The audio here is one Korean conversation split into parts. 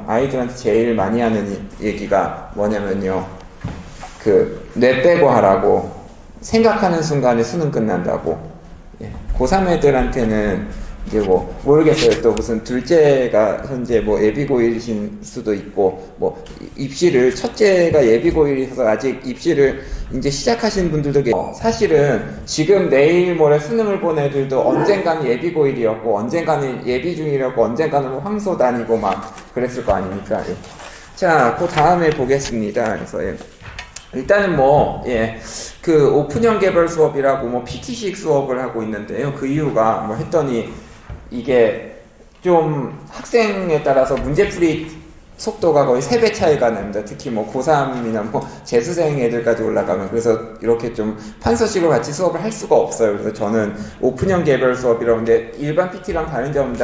아이들한테 제일 많이 하는 얘기가 뭐냐면요. 뇌 빼고 하라고. 생각하는 순간에 수능 끝난다고. 예. 고3 애들한테는 이제 모르겠어요. 또 무슨 둘째가 현재 예비고1이신 수도 있고, 입시를, 첫째가 예비고1이셔서 아직 입시를 이제 시작하신 분들도 계세요. 사실은 지금 내일 모레 수능을 본 애들도 언젠가는 예비고1이었고, 언젠가는 예비 중이었고, 언젠가는 황소 다니고 막 그랬을 거 아닙니까? 예. 자, 그 다음에 보겠습니다. 그래서, 예. 일단은 오픈형 개발 수업이라고 PT식 수업을 하고 있는데요. 그 이유가 했더니 이게 좀 학생에 따라서 문제풀이 속도가 거의 3배 차이가 납니다. 특히 고3이나 재수생 애들까지 올라가면. 그래서 이렇게 좀 판서식으로 같이 수업을 할 수가 없어요. 그래서 저는 오픈형 개별 수업이라고 하는데 일반 PT랑 다른 점은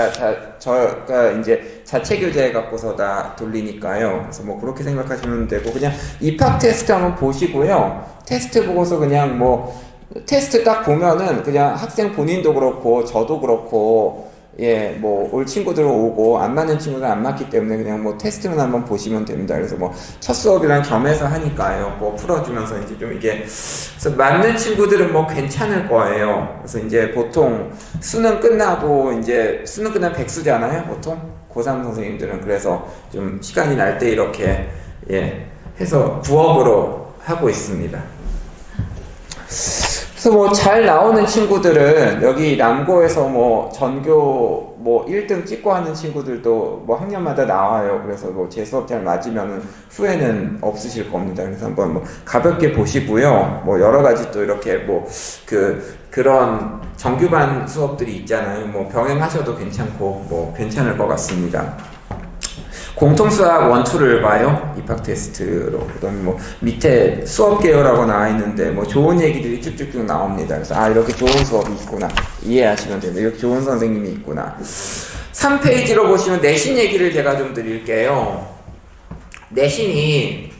저가 이제 자체 교재 갖고서 다 돌리니까요. 그래서 그렇게 생각하시면 되고, 그냥 입학 테스트 한번 보시고요. 테스트 보고서 그냥 테스트 딱 보면은 그냥 학생 본인도 그렇고 저도 그렇고 올 친구들은 오고 안 맞는 친구들은 안 맞기 때문에 그냥 테스트만 한번 보시면 됩니다. 그래서 첫 수업이랑 겸해서 하니까요. 풀어주면서 이제 좀 그래서 맞는 친구들은 괜찮을 거예요. 그래서 이제 보통 수능 끝나면 백수잖아요. 보통 고3 선생님들은. 그래서 좀 시간이 날 때 이렇게 해서 부업으로 하고 있습니다. 그래서 잘 나오는 친구들은 여기 남고에서 전교 1등 찍고 하는 친구들도 학년마다 나와요. 그래서 제 수업 잘 맞으면 후회는 없으실 겁니다. 그래서 한번 가볍게 보시고요. 여러 가지 또 이렇게 그런 정규반 수업들이 있잖아요. 병행하셔도 괜찮고 괜찮을 것 같습니다. 공통수학 1, 2를 봐요. 입학 테스트로. 그 다음에 밑에 수업 개요라고 나와 있는데 좋은 얘기들이 쭉쭉쭉 나옵니다. 그래서 이렇게 좋은 수업이 있구나. 이해하시면 됩니다. 이렇게 좋은 선생님이 있구나. 3페이지로 보시면 내신 얘기를 제가 좀 드릴게요. 내신이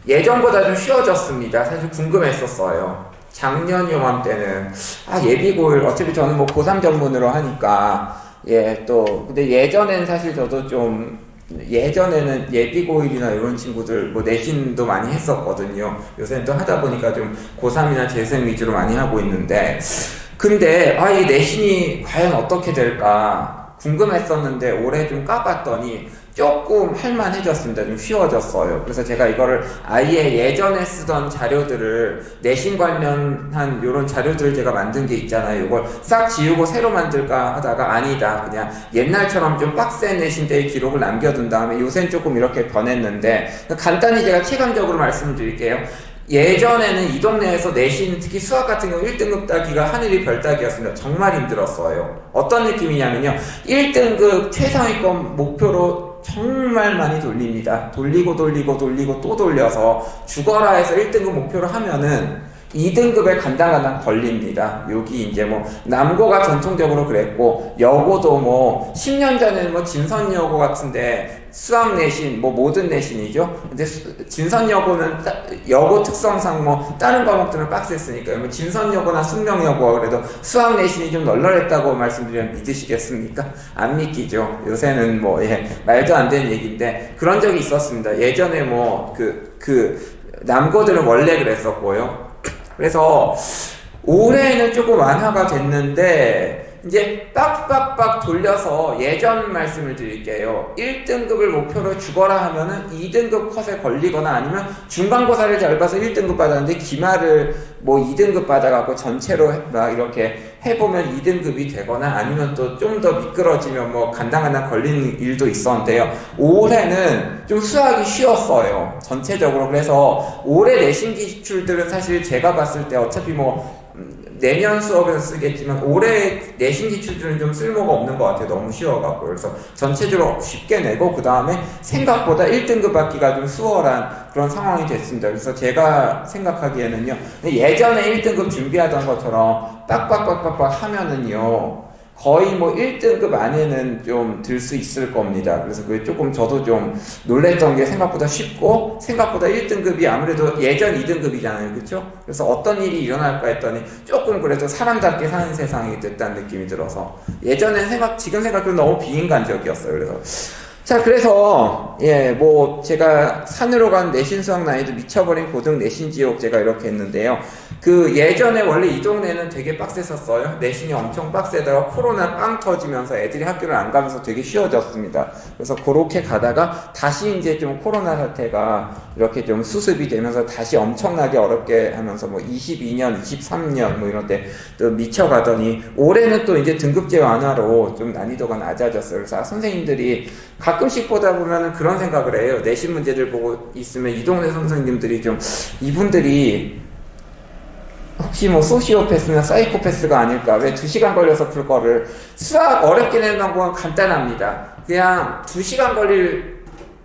예전보다 좀 쉬워졌습니다. 사실 궁금했었어요. 작년 요맘때는 예비고1 어차피 저는 고3 전문으로 하니까 근데 예전엔 사실 저도 좀 예전에는 예비고1이나 이런 친구들 내신도 많이 했었거든요. 요새는 또 하다 보니까 좀 고3이나 재생 위주로 많이 하고 있는데, 근데 이 내신이 과연 어떻게 될까 궁금했었는데 올해 좀 까봤더니 조금 할만해졌습니다. 좀 쉬워졌어요. 그래서 제가 이거를 아예 예전에 쓰던 자료들을 내신 관련한 이런 자료들을 제가 만든 게 있잖아요. 이걸 싹 지우고 새로 만들까 하다가 아니다. 그냥 옛날처럼 좀 빡센 내신 때의 기록을 남겨둔 다음에 요새는 조금 이렇게 변했는데, 간단히 제가 체감적으로 말씀드릴게요. 예전에는 이 동네에서 내신, 특히 수학 같은 경우 1등급 따기가 하늘이 별 따기였습니다. 정말 힘들었어요. 어떤 느낌이냐면요. 1등급 최상위권 목표로 정말 많이 돌립니다. 돌리고 또 돌려서 죽어라 해서 1등급 목표로 하면은 2등급에 간당간당 걸립니다. 여기 이제 남고가 전통적으로 그랬고, 여고도 10년 전에는 진선여고 같은데 수학 내신 모든 내신이죠. 근데 진선여고는 여고 특성상 다른 과목들은 빡셌으니까요. 진선여고나 숙명여고가 그래도 수학 내신이 좀 널널했다고 말씀드리면 믿으시겠습니까? 안 믿기죠. 요새는 말도 안 되는 얘기인데 그런 적이 있었습니다. 예전에 남고들은 원래 그랬었고요. 그래서 올해는 조금 완화가 됐는데 이제 빡빡빡 돌려서 예전 말씀을 드릴게요. 1등급을 목표로 죽어라 하면은 2등급 컷에 걸리거나 아니면 중간고사를 잘 봐서 1등급 받았는데 기말을 2등급 받아갖고 전체로 막 이렇게 해보면 2등급이 되거나 아니면 또 좀 더 미끄러지면 간당간당 걸리는 일도 있었는데요. 올해는 좀 수학이 쉬웠어요. 전체적으로. 그래서 올해 내신 기출들은 사실 제가 봤을 때 어차피 내년 수업에서 쓰겠지만 올해 내신 기출들은 좀 쓸모가 없는 것 같아요. 너무 쉬워갖고. 그래서 전체적으로 쉽게 내고 그 다음에 생각보다 1등급 받기가 좀 수월한 그런 상황이 됐습니다. 그래서 제가 생각하기에는요, 예전에 1등급 준비하던 것처럼 빡빡빡빡빡 하면은요 거의 1등급 안에는 좀 들 수 있을 겁니다. 그래서 그게 조금 저도 좀 놀랬던 게 생각보다 쉽고, 생각보다 1등급이 아무래도 예전 2등급이잖아요. 그쵸? 그래서 어떤 일이 일어날까 했더니 조금 그래도 사람답게 사는 세상이 됐다는 느낌이 들어서, 예전엔 지금 생각해도 너무 비인간적이었어요. 그래서 자, 그래서, 예, 뭐, 제가 산으로 간 내신 수학 난이도 미쳐버린 고등 내신 지옥 제가 이렇게 했는데요. 그 예전에 원래 이 동네는 되게 빡셌었어요. 내신이 엄청 빡세다가 코로나 빵 터지면서 애들이 학교를 안 가면서 되게 쉬워졌습니다. 그래서 그렇게 가다가 다시 이제 좀 코로나 사태가 이렇게 좀 수습이 되면서 다시 엄청나게 어렵게 하면서 뭐 22년, 23년 뭐 이런 때 또 미쳐가더니 올해는 또 이제 등급제 완화로 좀 난이도가 낮아졌어요. 그래서 선생님들이 가끔씩 보다 보면은 그런 생각을 해요. 내신 문제들 보고 있으면 이 동네 선생님들이 좀 이분들이 혹시 뭐 소시오패스나 사이코패스가 아닐까? 왜 2시간 걸려서 풀 거를 수학 어렵게 내는 방법은 간단합니다. 그냥 2시간 걸릴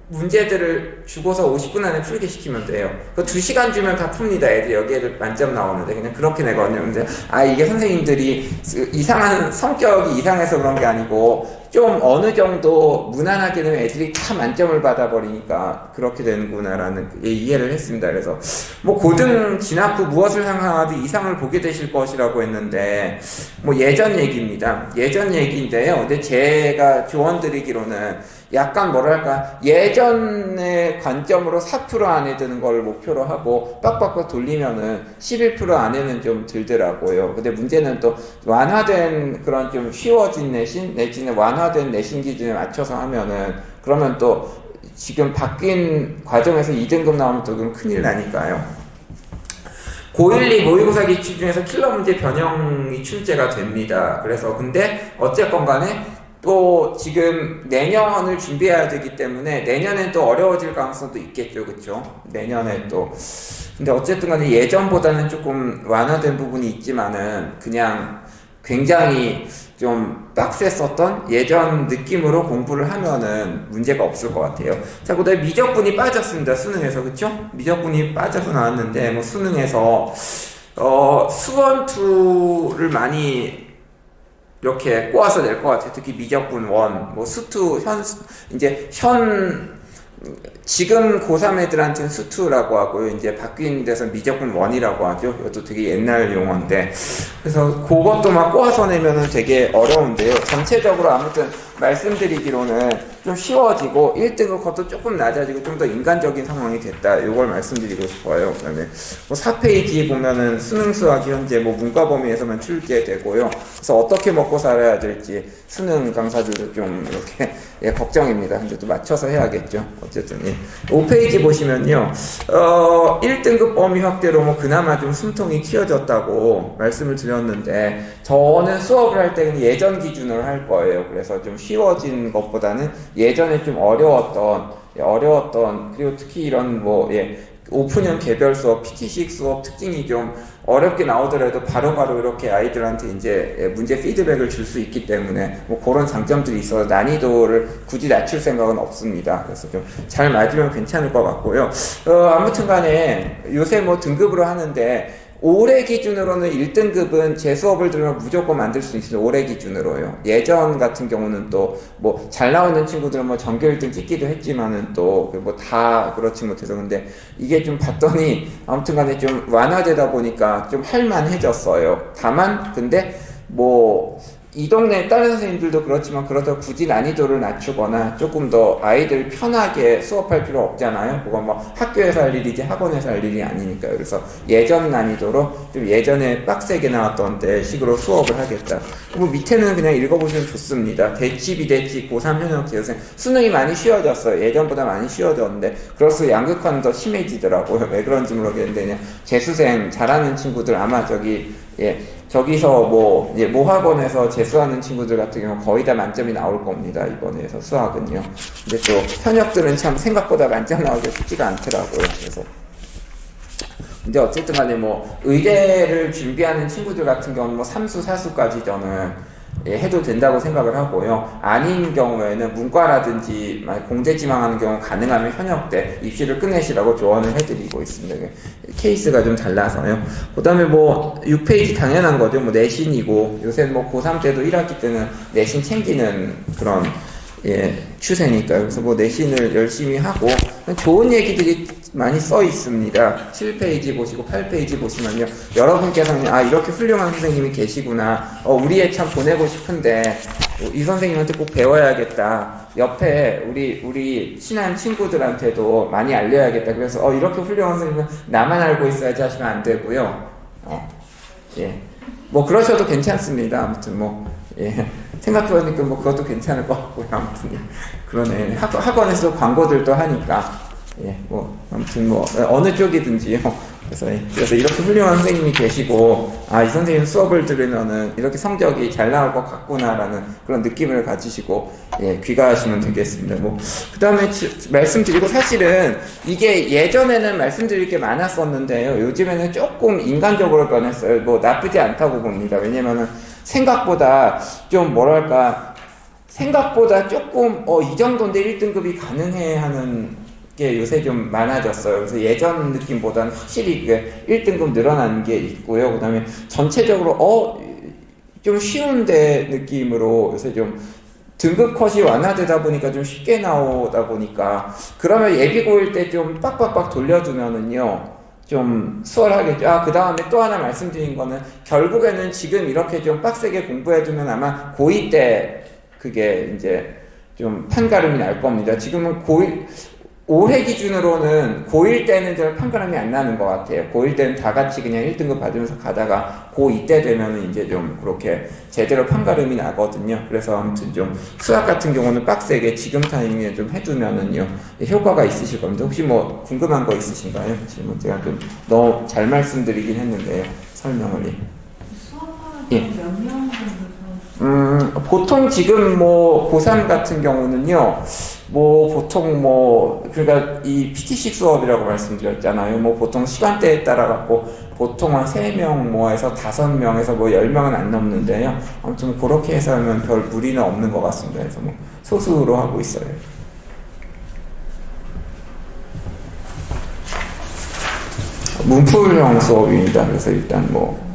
문제들을 주고서 50분 안에 풀게 시키면 돼요. 그 2시간 주면 다 풉니다. 애들 여기에들 만점 나오는데 그냥 그렇게 내거든요. 근데 이게 선생님들이 이상한 성격이 이상해서 그런 게 아니고 좀 어느 정도 무난하게 되면 애들이 다 만점을 받아버리니까 그렇게 되는구나라는 이해를 했습니다. 그래서 뭐 고등 진학 후 무엇을 향하도 이상을 보게 되실 것이라고 했는데 뭐 예전 얘기입니다. 예전 얘기인데요. 근데 제가 조언드리기로는 약간 뭐랄까 예전의 관점으로 4% 안에 드는 걸 목표로 하고 빡빡빡 돌리면은 11% 안에는 좀 들더라고요. 근데 문제는 또 완화된 그런 좀 쉬워진 내신 내지는 완화된 내신 기준에 맞춰서 하면은 그러면 또 지금 바뀐 과정에서 2등급 나오면 또 그럼 큰일 나니까요. 고1, 2 모의고사 기출 중에서 킬러 문제 변형이 출제가 됩니다. 그래서 근데 어쨌건 간에 또 지금 내년을 준비해야 되기 때문에 내년엔 또 어려워질 가능성도 있겠죠. 그쵸? 내년에 또. 근데 어쨌든 간에 예전보다는 조금 완화된 부분이 있지만은 그냥 굉장히 좀 빡셌었던 예전 느낌으로 공부를 하면은 문제가 없을 것 같아요. 자, 그 다음에 미적분이 빠졌습니다. 수능에서. 그쵸? 미적분이 빠져서 나왔는데 뭐 수능에서 수원2를 많이 이렇게 꼬아서 낼 것 같아요. 특히 미적분 1, 뭐 수투, 지금 고3 애들한테는 수투라고 하고요. 이제 바뀐 데서 미적분 1이라고 하죠. 이것도 되게 옛날 용어인데. 그래서 그것도 막 꼬아서 내면은 되게 어려운데요. 전체적으로 아무튼 말씀드리기로는 좀 쉬워지고 1등급 것도 조금 낮아지고 좀 더 인간적인 상황이 됐다. 이걸 말씀드리고 싶어요. 그 다음에 뭐 4페이지에 보면은 수능 수학이 현재 뭐 문과 범위에서만 출제되고요. 그래서 어떻게 먹고 살아야 될지 수능 강사들도 좀 이렇게 예, 걱정입니다. 근데 또 맞춰서 해야겠죠. 어쨌든 예. 5페이지 보시면요. 1등급 범위 확대로 뭐 그나마 좀 숨통이 튀어졌다고 말씀을 드렸는데 저는 수업을 할 때는 예전 기준으로 할 거예요. 그래서 좀 쉬워진 것보다는 예전에 좀 어려웠던 그리고 특히 이런 뭐 오픈형 개별 수업, PT식 수업 특징이 좀 어렵게 나오더라도 바로바로 이렇게 아이들한테 이제 문제 피드백을 줄 수 있기 때문에 뭐 그런 장점들이 있어서 난이도를 굳이 낮출 생각은 없습니다. 그래서 좀 잘 맞으면 괜찮을 것 같고요. 아무튼 간에 요새 뭐 등급으로 하는데 올해 기준으로는 1등급은 제 수업을 들으면 무조건 만들 수 있어요. 올해 기준으로요. 예전 같은 경우는 또 뭐 잘 나오는 친구들은 뭐 전교 1등 찍기도 했지만은 또 뭐 다 그렇지 못해서 근데 이게 좀 봤더니 아무튼 간에 좀 완화되다 보니까 좀 할만해졌어요. 다만 근데 뭐 이 동네 다른 선생님들도 그렇지만 그렇다고 굳이 난이도를 낮추거나 조금 더 아이들 편하게 수업할 필요 없잖아요. 그건 뭐 학교에서 할 일이지 학원에서 할 일이 아니니까요. 그래서 예전 난이도로 좀 예전에 빡세게 나왔던 때 식으로 수업을 하겠다. 뭐 밑에는 그냥 읽어보시면 좋습니다. 대치, 비대치, 고3 현역 재수생 수능이 많이 쉬워졌어요. 예전보다 많이 쉬워졌는데 그래서 양극화는 더 심해지더라고요. 왜 그런지 모르겠는데 그냥 재수생 잘하는 친구들 아마 저기서 모학원에서 재수하는 친구들 같은 경우 거의 다 만점이 나올 겁니다. 이번에서 수학은요. 근데 또 현역들은 참 생각보다 만점 나오기 쉽지가 않더라고요. 그래서 근데 어쨌든 간에 뭐 의대를 준비하는 친구들 같은 경우는 뭐 3수, 4수까지 저는 해도 된다고 생각을 하고요. 아닌 경우에는 문과라든지 공대지망하는 경우 가능하면 현역대 입시를 끝내시라고 조언을 해드리고 있습니다. 케이스가 좀 달라서요. 그 다음에 뭐 6페이지 당연한 거죠. 뭐 내신이고 요새는 뭐 고3 때도 1학기 때는 내신 챙기는 그런 추세니까요. 그래서 뭐 내신을 열심히 하고 좋은 얘기들이 많이 써 있습니다. 7페이지 보시고 8페이지 보시면요. 여러분께서는 아 이렇게 훌륭한 선생님이 계시구나. 우리 애 참 보내고 싶은데 이 선생님한테 꼭 배워야겠다. 옆에 우리 친한 친구들한테도 많이 알려야겠다. 그래서 이렇게 훌륭한 선생님은 나만 알고 있어야지 하시면 안 되고요. 뭐 그러셔도 괜찮습니다. 아무튼 생각해보니까 뭐 그것도 괜찮을 것 같고요. 아무튼 그러네. 학원에서 광고들도 하니까 아무튼 어느 쪽이든지요. 그래서 이렇게 훌륭한 선생님이 계시고 이 선생님 수업을 들으면은 이렇게 성적이 잘 나올 것 같구나라는 그런 느낌을 가지시고 귀가하시면 되겠습니다. 그 다음에 말씀드리고 사실은 이게 예전에는 말씀드릴 게 많았었는데요. 요즘에는 조금 인간적으로 변했어요. 나쁘지 않다고 봅니다. 왜냐면은 생각보다 좀 생각보다 조금 이 정도인데 1등급이 가능해 하는 게 요새 좀 많아졌어요. 그래서 예전 느낌보다는 확실히 1등급 늘어난 게 있고요. 그 다음에 전체적으로 좀 쉬운데 느낌으로 요새 좀 등급 컷이 완화되다 보니까 좀 쉽게 나오다 보니까 그러면 예비고일 때 좀 빡빡빡 돌려두면은요 좀 수월하겠죠. 그 다음에 또 하나 말씀드린 거는 결국에는 지금 이렇게 좀 빡세게 공부해두면 아마 고2 때 그게 이제 좀 판가름이 날 겁니다. 지금은 올해 기준으로는 고1 때는 좀 판가름이 안 나는 것 같아요. 고1 때는 다 같이 그냥 1등급 받으면서 가다가 고2 때 되면은 이제 좀 그렇게 제대로 판가름이 나거든요. 그래서 아무튼 좀 수학 같은 경우는 빡세게 지금 타이밍에 좀 해두면은요 효과가 있으실 겁니다. 혹시 궁금한 거 있으신가요? 질문 제가 좀 너무 잘 말씀드리긴 했는데요. 설명을. 수업하는 몇 명 정도? 보통 지금 고3 같은 경우는요. 보통 그러니까 이 PT식 수업이라고 말씀드렸잖아요. 보통 시간대에 따라 갖고 보통 한 3명 해서 5명에서 10명은 안 넘는데요. 아무튼 그렇게 해서 하면 별 무리는 없는 것 같습니다. 그래서 소수로 하고 있어요. 문풀형 수업입니다. 그래서 일단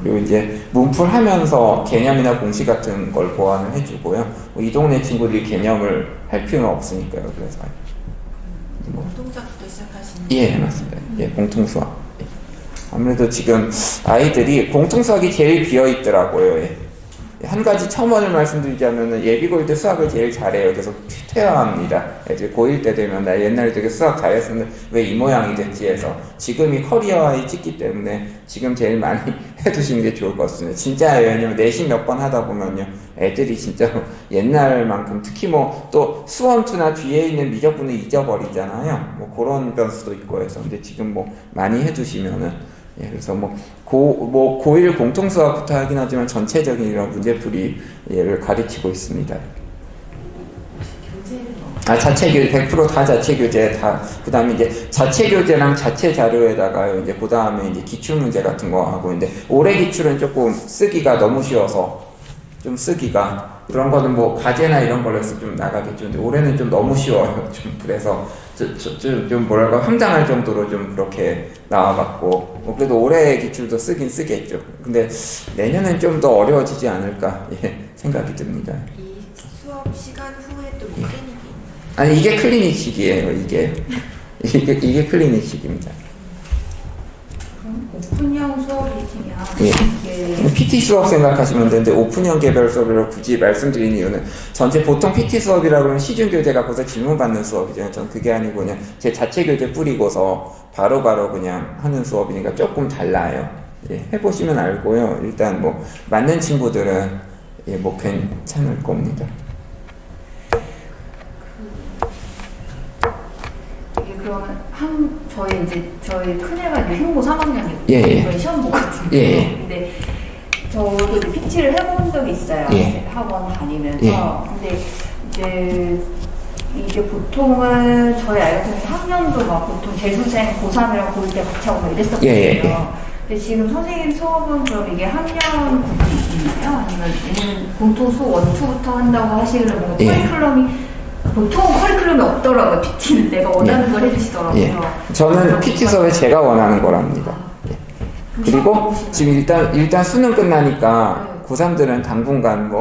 그리고 이제 문풀하면서 개념이나 공식 같은 걸 보완을 해주고요. 이 동네 친구들이 개념을 할 필요는 없으니까요. 그래서 공통수학부터 시작하시는 맞습니다. 공통수학. 아무래도 지금 아이들이 공통수학이 제일 비어있더라고요. 한 가지 첨언을 말씀드리자면은 예비고일 때 수학을 제일 잘해요. 계속 퇴화합니다. 이제 고1 때 되면 나 옛날에 되게 수학 잘했었는데 왜 이 모양이 됐지 해서 지금이 커리어에 찍기 때문에 지금 제일 많이 해두시는 게 좋을 것 같습니다. 진짜예요. 왜냐면 내신 몇 번 하다 보면요 애들이 진짜로 옛날만큼 특히 또 수원2나 뒤에 있는 미적분을 잊어버리잖아요. 그런 변수도 있고 해서 근데 지금 많이 해두시면은 그래서 고1 공통수학부터 하긴 하지만 전체적인 이런 문제풀이를 가르치고 있습니다. 자체 교재 100% 다 자체 교재 그 다음에 이제 자체 교재랑 자체 자료에다가 이제 그 다음에 이제 기출 문제 같은 거 하고 있는데 올해 기출은 조금 쓰기가 너무 쉬워서 좀 쓰기가 그런 거는 과제나 이런 걸로 해서 좀 나가겠죠. 근데 올해는 좀 너무 쉬워요. 좀 그래서 좀 황당할 정도로 좀 그렇게 나와갖고 그래도 올해 기출도 쓰긴 쓰겠죠. 근데 내년엔 좀 더 어려워지지 않을까 생각이 듭니다. 이 수업 시간 후에 또 클리닉이 아니 이게 클리닉식이에요. 이게 클리닉식입니다. 오픈형 수업이시면 이게 PT 수업 생각하시면 되는데 오픈형 개별 수업이라고 굳이 말씀드리는 이유는 전체 보통 PT 수업이라고 하면 시중 교재 갖고서 질문 받는 수업이잖아요. 전 그게 아니고 그냥 제 자체 교재 뿌리고서 바로바로 그냥 하는 수업이니까 조금 달라요. 해보시면 알고요. 일단 맞는 친구들은 괜찮을 겁니다. 그러면 저희 큰애가 이제 흉고 3학년이고 저희 시험 보고 있어요. 근데 저도 이제 PT를 해본 적이 있어요. 학원 다니면서. 근데 이제 보통은 저희 아이 같은 학년도 보통 재수생 고3이랑 고1 때 같이 하고 이랬었거든요. 근데 지금 선생님 수업은 그럼 이게 학년 구분이나요? 아니면 공통 수업 1, 2부터 한다고 하시려면 커리큘럼이 보통 커리큘럼이 없더라고요. PT는 내가 원하는 걸 해주시더라고요. 저는 PT 수업에 제가 원하는 거랍니다. 그리고 지금 일단 수능 끝나니까 고3들은 당분간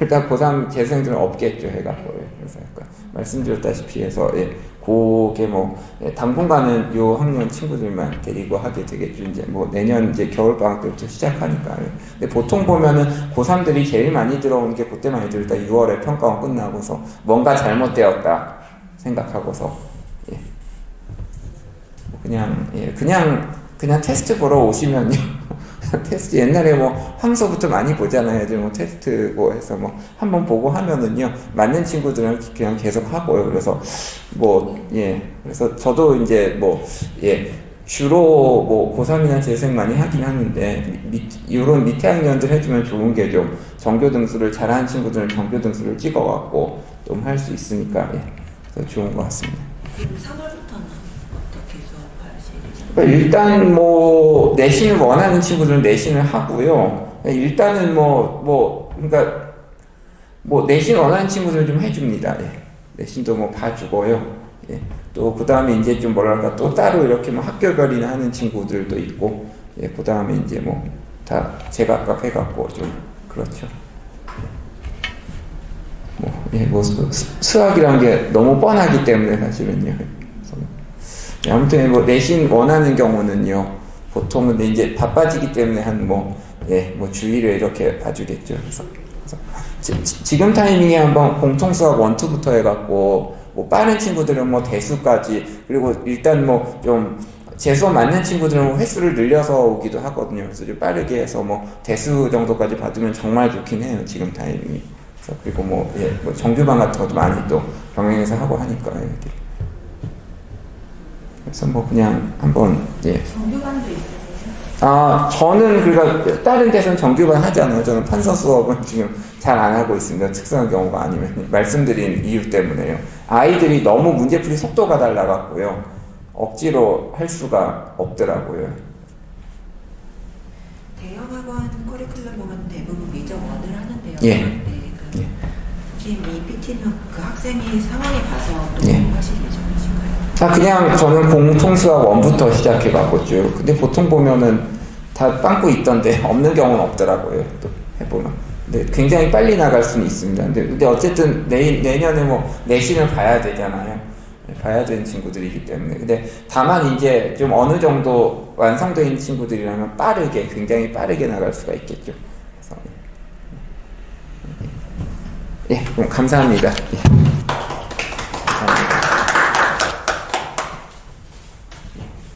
일단 고3 재수생들은 없겠죠, 해갖고. 그래서 약간 말씀드렸다시피 해서, 예, 그게 뭐, 예, 당분간은 요 학년 친구들만 데리고 하게 되겠죠. 이제 뭐 내년 이제 겨울방학 때부터 시작하니까. 근데 보통 보면은 고3들이 제일 많이 들어오는 게 그때 많이 들었다. 6월에 평가원 끝나고서 뭔가 잘못되었다 생각하고서, 예. 그냥 테스트 보러 오시면요. 테스트 옛날에 뭐 황소부터 많이 보잖아요. 애들 뭐 테스트 뭐 해서 뭐 한번 보고 하면은요 맞는 친구들은 그냥 계속 하고요. 그래서 뭐 예 그래서 저도 이제 뭐 예 주로 뭐 고3이나 재생 많이 하긴 하는데 이런 밑에 학년들 해주면 좋은 게 좀 전교 등수를 잘하는 친구들은 전교 등수를 찍어갖고 좀 할 수 있으니까 예 그래서 좋은 것 같습니다. 그럼 3월부터는 어떻게 수업하시는지? 그러니까 일단 뭐 내신을 원하는 친구들은 내신을 하고요. 일단은 그러니까 뭐 내신 원하는 친구들은 좀 해줍니다. 예. 내신도 뭐 봐주고요. 예. 또 그 다음에 이제 좀 뭐랄까 또 따로 이렇게 뭐 학교별이나 하는 친구들도 있고, 예. 그 다음에 이제 뭐 다 제각각 해갖고 좀 그렇죠. 수학이라는 게 너무 뻔하기 때문에 사실은요. 아무튼 뭐 내신 원하는 경우는요 보통은 이제 바빠지기 때문에 뭐 주의를 이렇게 봐주겠죠. 그래서 지금 타이밍에 한번 공통수학 1, 2부터 해갖고 뭐 빠른 친구들은 뭐 대수까지 그리고 일단 뭐 좀 재수업 맞는 친구들은 횟수를 늘려서 오기도 하거든요. 그래서 좀 빠르게 해서 뭐 대수 정도까지 받으면 정말 좋긴 해요. 지금 타이밍이. 그래서 그리고 뭐 정규반 같은 것도 많이 또 병행해서 하고 하니까 이렇게. 그래서 뭐 그냥 한번 정규반도 있으세요? 아 저는 그러니까 다른 데서는 정규반 하지 않아요. 저는 판서 수업은 지금 잘 안 하고 있습니다. 특수한 경우가 아니면 말씀드린 이유 때문에요. 아이들이 너무 문제풀이 속도가 달라갖고요. 억지로 할 수가 없더라고요. 대형 학원 커리큘럼 보면 대부분 미적 원을 하는데요. 예. 네, 예. 지금 이 PT는 그 학생이 상황에 봐서 또 예. 하실 예정이신가요? 그냥 저는 공통수학 1부터 시작해봤거든요. 근데 보통 보면은 다 빵꾸 있던데 없는 경우는 없더라고요. 또 해보면. 근데 굉장히 빨리 나갈 수는 있습니다. 근데 어쨌든 내년에 뭐 내신을 봐야 되잖아요. 봐야 되는 친구들이기 때문에. 근데 다만 이제 좀 어느 정도 완성되어 있는 친구들이라면 굉장히 빠르게 나갈 수가 있겠죠. 그래서, 예, 그럼 감사합니다. 예.